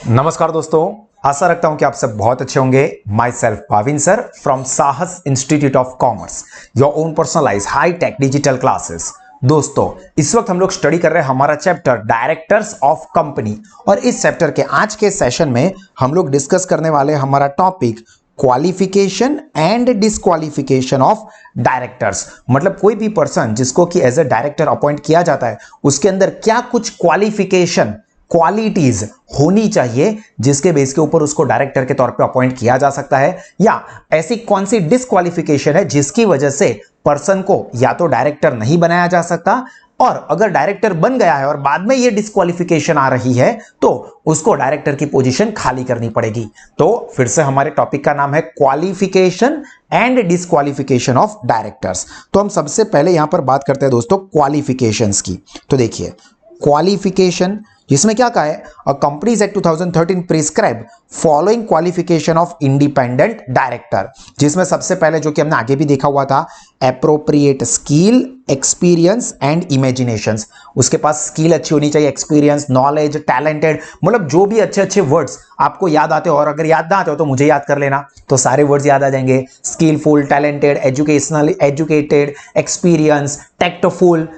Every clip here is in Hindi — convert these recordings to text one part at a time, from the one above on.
नमस्कार दोस्तों, आशा रखता हूं कि आप सब बहुत अच्छे होंगे। Myself Bhavin sir from Sahas institute of commerce, your own personalise high tech digital classes. दोस्तों, इस वक्त हम लोग स्टडी कर रहे हैं हमारा चैप्टर डायरेक्टर्स ऑफ कंपनी, और इस चैप्टर के आज के सेशन में हम लोग डिस्कस करने वाले हमारा topic qualification and disqualification of directors. मतलब कोई भी पर्सन जिसको कि एज ए डायरेक्टर अपॉइंट किया जाता है, उसके अंदर क्या कुछ क्वालिफिकेशन क्वालिटीज होनी चाहिए जिसके बेस के ऊपर उसको डायरेक्टर के तौर पे अपॉइंट किया जा सकता है, या ऐसी कौन सी डिसक्वालिफिकेशन है जिसकी वजह से पर्सन को या तो डायरेक्टर नहीं बनाया जा सकता, और अगर डायरेक्टर बन गया है और बाद में ये डिसक्वालिफिकेशन आ रही है तो उसको डायरेक्टर की पोजीशन खाली करनी पड़ेगी। तो फिर से हमारे टॉपिक का नाम है qualification and disqualification of directors. तो हम सबसे पहले यहां पर बात करते हैं दोस्तों क्वालिफिकेशंस की। तो देखिए, क्वालिफिकेशन जिसमें क्या कहा है, a companies act 2013 prescribe following qualification of independent director, जिसमें सबसे पहले जो कि हमने आगे भी देखा हुआ था, appropriate skill, experience and imaginations. उसके पास स्किल अच्छी होनी चाहिए, एक्सपीरियंस, नॉलेज, टैलेंटेड, मतलब जो भी अच्छे अच्छे वर्ड्स आपको याद आते हो, और अगर याद ना आते हो तो मुझे याद कर लेना, तो सारे वर्ड्स याद आ जाएंगे। Skilful, talented, educational, educated, experience, tactful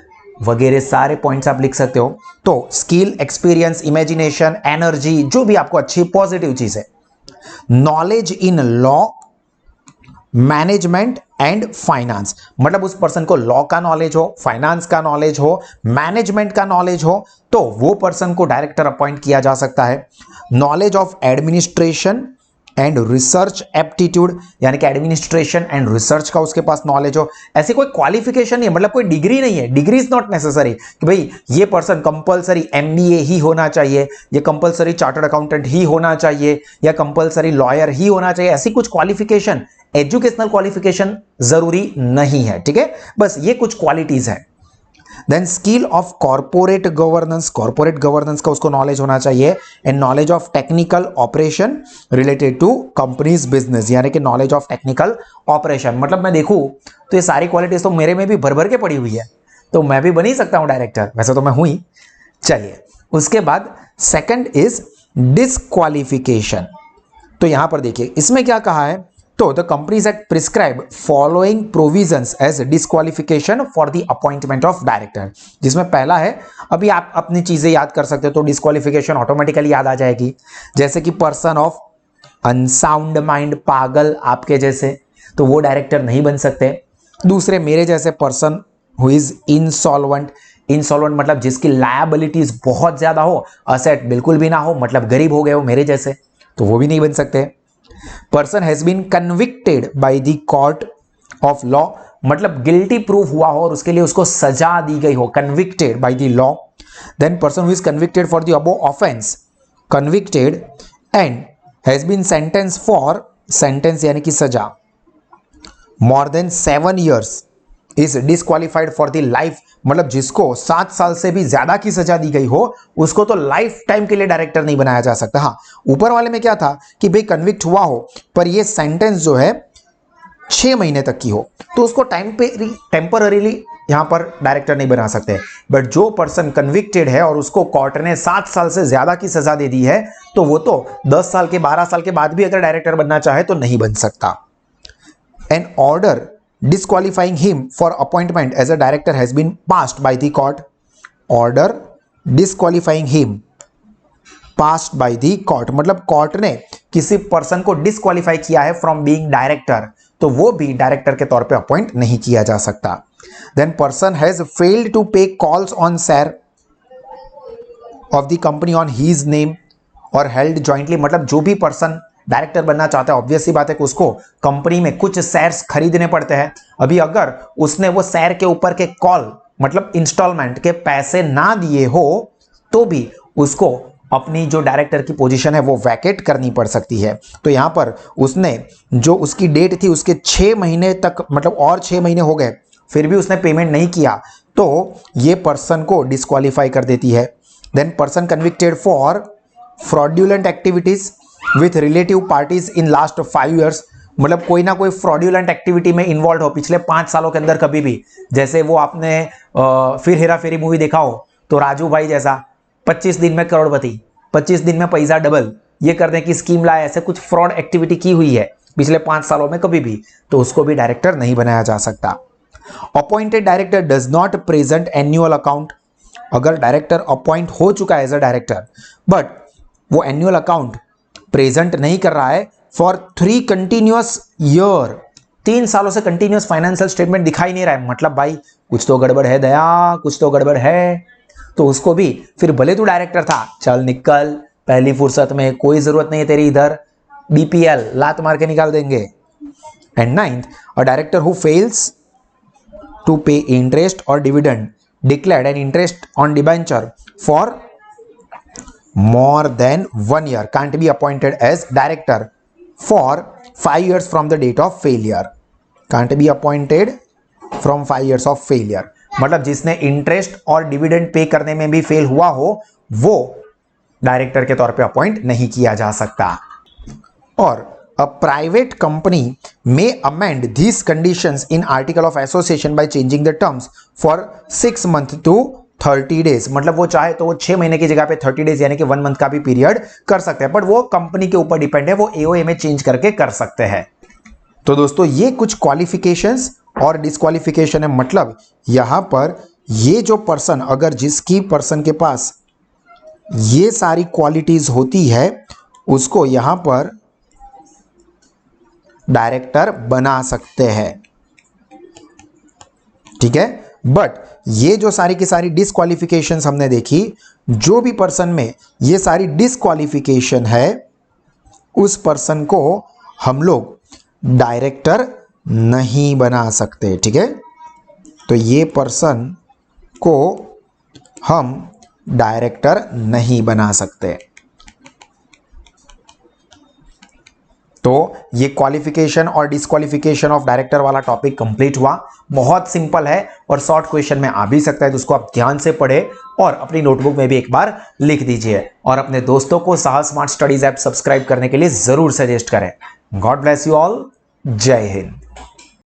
वगैरह सारे पॉइंट्स आप लिख सकते हो। तो स्किल, एक्सपीरियंस, इमेजिनेशन, एनर्जी, जो भी आपको अच्छी पॉजिटिव चीज है। Knowledge in law, management and finance, मतलब उस पर्सन को लॉ का नॉलेज हो, फाइनेंस का नॉलेज हो, मैनेजमेंट का नॉलेज हो, तो वो पर्सन को डायरेक्टर अपॉइंट किया जा सकता है। Knowledge of administration and research aptitude, यानी कि एडमिनिस्ट्रेशन एंड रिसर्च का उसके पास नॉलेज हो। ऐसी कोई क्वालिफिकेशन नहीं है, मतलब कोई डिग्री नहीं है, डिग्री इज नॉट नेसेसरी कि भाई ये पर्सन कंपलसरी एमबीए ही होना चाहिए, ये कंपलसरी चार्टर्ड अकाउंटेंट ही होना चाहिए, या कंपलसरी लॉयर ही होना चाहिए। ऐसी कुछ क्वालिफिकेशन, एजुकेशनल क्वालिफिकेशन जरूरी नहीं है, ठीक है। बस ये कुछ क्वालिटीज है। Then skill of corporate governance, corporate governance का उसको नॉलेज होना चाहिए। And knowledge of technical operation related to companies business, यानी कि नॉलेज ऑफ टेक्निकल ऑपरेशन। मतलब मैं देखूं तो ये सारी क्वालिटीज तो मेरे में भी भर भर के पड़ी हुई है, तो मैं भी बन ही सकता हूं डायरेक्टर, वैसे तो मैं हूं ही। चलिए, उसके बाद सेकंड इज डिसक्वालिफिकेशन। तो यहां पर देखिए इसमें क्या कहा है, तो the companies act prescribe following provisions as disqualification for the appointment of director, जिसमें पहला है, अभी आप अपनी चीजें याद कर सकते हो तो डिसक्वालिफिकेशन ऑटोमेटिकली याद आ जाएगी, जैसे कि पर्सन ऑफ अनसाउंड माइंड, पागल आपके जैसे, तो वो डायरेक्टर नहीं बन सकते। दूसरे, मेरे जैसे person who is insolvent, insolvent मतलब जिसकी लायबिलिटीज बहुत ज्यादा हो, असेट बिल्कुल भी ना हो, मतलब गरीब हो गए हो मेरे जैसे, तो वो भी नहीं बन सकते। Person has been convicted by the court of law, मतलब गिल्टी प्रूव हुआ हो और उसके लिए उसको सजा दी गई हो, convicted by the law. Then person who is convicted for the above offence, convicted and has been sentence for, sentence यानी कि सजा, more than 7 years is disqualified for the life, मतलब जिसको 7 साल से भी ज्यादा की सजा दी गई हो उसको तो लाइफ टाइम के लिए डायरेक्टर नहीं बनाया जा सकता। हाँ, ऊपर वाले में क्या था कि भाई कन्विक्ट हुआ हो पर ये सेंटेंस जो है 6 महीने तक की हो, तो उसको टेम्पररीली यहां पर डायरेक्टर नहीं बना सकते। बट जो पर्सन कन्विक्टेड है और उसको कोर्ट ने 7 साल से ज्यादा की सजा दे दी है, तो वो तो 10 साल के 12 साल के बाद भी अगर डायरेक्टर बनना चाहे तो नहीं बन सकता। An order disqualifying him for appointment as a director has been passed by the court. Order disqualifying him passed by the court, मतलब कोर्ट ने किसी पर्सन को डिस्क्वालीफाई किया है फ्रॉम बीइंग डायरेक्टर, तो वो भी डायरेक्टर के तौर पे अपॉइंट नहीं किया जा सकता। Then person has failed to pay calls on share of the company on his name और हेल्ड जॉइंटली, मतलब जो भी पर्सन डायरेक्टर बनना चाहता है, ऑब्वियस सी बात है कि उसको कंपनी में कुछ शेयर्स खरीदने पड़ते हैं। अभी अगर उसने वो शेयर के ऊपर के कॉल, मतलब इंस्टॉलमेंट के पैसे ना दिए हो, तो भी उसको अपनी जो डायरेक्टर की पोजीशन है वो वैकेट करनी पड़ सकती है। तो यहां पर उसने जो उसकी डेट थी उसके 6 महीने तक, मतलब और 6 महीने हो गए, फिर भी उसने पेमेंट नहीं किया, तो ये पर्सन को डिस्क्वालीफाई कर देती है। Then person convicted for fraudulent activities with relative parties in last 5 years, मतलब कोई ना कोई फ्रॉड्यूलेंट एक्टिविटी में इन्वॉल्व हो पिछले 5 सालों के अंदर कभी भी। जैसे वो आपने फिर हेरा फेरी मूवी देखा हो, तो राजू भाई जैसा 25 दिन में करोड़पति, 25 दिन में पैसा डबल, ये करने की स्कीम लाए, ऐसे कुछ फ्रॉड एक्टिविटी की हुई है पिछले 5 सालों में कभी भी, तो उसको भी डायरेक्टर नहीं बनाया जा सकता। Appointed director does not present annual account. अगर डायरेक्टर अपॉइंट हो चुका है एज अ डायरेक्टर बट वो एनुअल अकाउंट प्रेजेंट नहीं कर रहा है फॉर 3 कंटिन्यूअस ईयर, 3 सालों से कंटिन्यूअस फाइनेंशियल स्टेटमेंट दिखाई नहीं रहा है, मतलब भाई कुछ तो गड़बड़ है दया, कुछ तो गड़बड़ है, तो उसको भी फिर भले तू डायरेक्टर था, चल निकल पहली फुर्सत में, कोई जरूरत नहीं है तेरी इधर, बीपीएल लात मार के निकाल देंगे। And 9th, a director who fails to pay interest और dividend declared an interest on debenture for more than 1 year can't be appointed as director for 5 years from the date of failure, can't be appointed from 5 years of failure, मतलब जिसने इंटरेस्ट और डिविडेंड पे करने में भी फेल हुआ हो वो डायरेक्टर के तौर पे अपॉइंट नहीं किया जा सकता। और a private company may amend these conditions in article of association by changing the terms for 6 months to 30 days, मतलब वो चाहे तो वो 6 महीने की जगह पे 30 डेज यानी कि 1 मंथ का भी पीरियड कर सकते हैं, बट वो कंपनी के ऊपर डिपेंड है, वो एओए में चेंज करके कर सकते हैं। तो दोस्तों ये कुछ क्वालिफिकेशंस और डिस्क्वालिफिकेशन है, मतलब यहां पर ये जो पर्सन, अगर जिसकी पर्सन के पास ये सारी क्वालिटीज होती है उसको यहां पर डायरेक्टर बना सकते हैं, ठीक है। बट ये जो सारी की सारी डिस्क्वालिफिकेशंस हमने देखी, जो भी पर्सन में ये सारी डिस्क्वालिफिकेशन है उस पर्सन को हम लोग डायरेक्टर नहीं बना सकते, ठीक है। तो ये पर्सन को हम डायरेक्टर नहीं बना सकते। तो ये क्वालिफिकेशन और डिस्क्वालिफिकेशन ऑफ डायरेक्टर वाला टॉपिक कंप्लीट हुआ। बहुत सिंपल है और शॉर्ट क्वेश्चन में आ भी सकता है, तो उसको आप ध्यान से पढ़े और अपनी नोटबुक में भी एक बार लिख दीजिए और अपने दोस्तों को साहस स्मार्ट स्टडीज ऐप सब्सक्राइब करने के लिए जरूर सजेस्ट करें। गॉड ब्लेस यू ऑल, जय हिंद।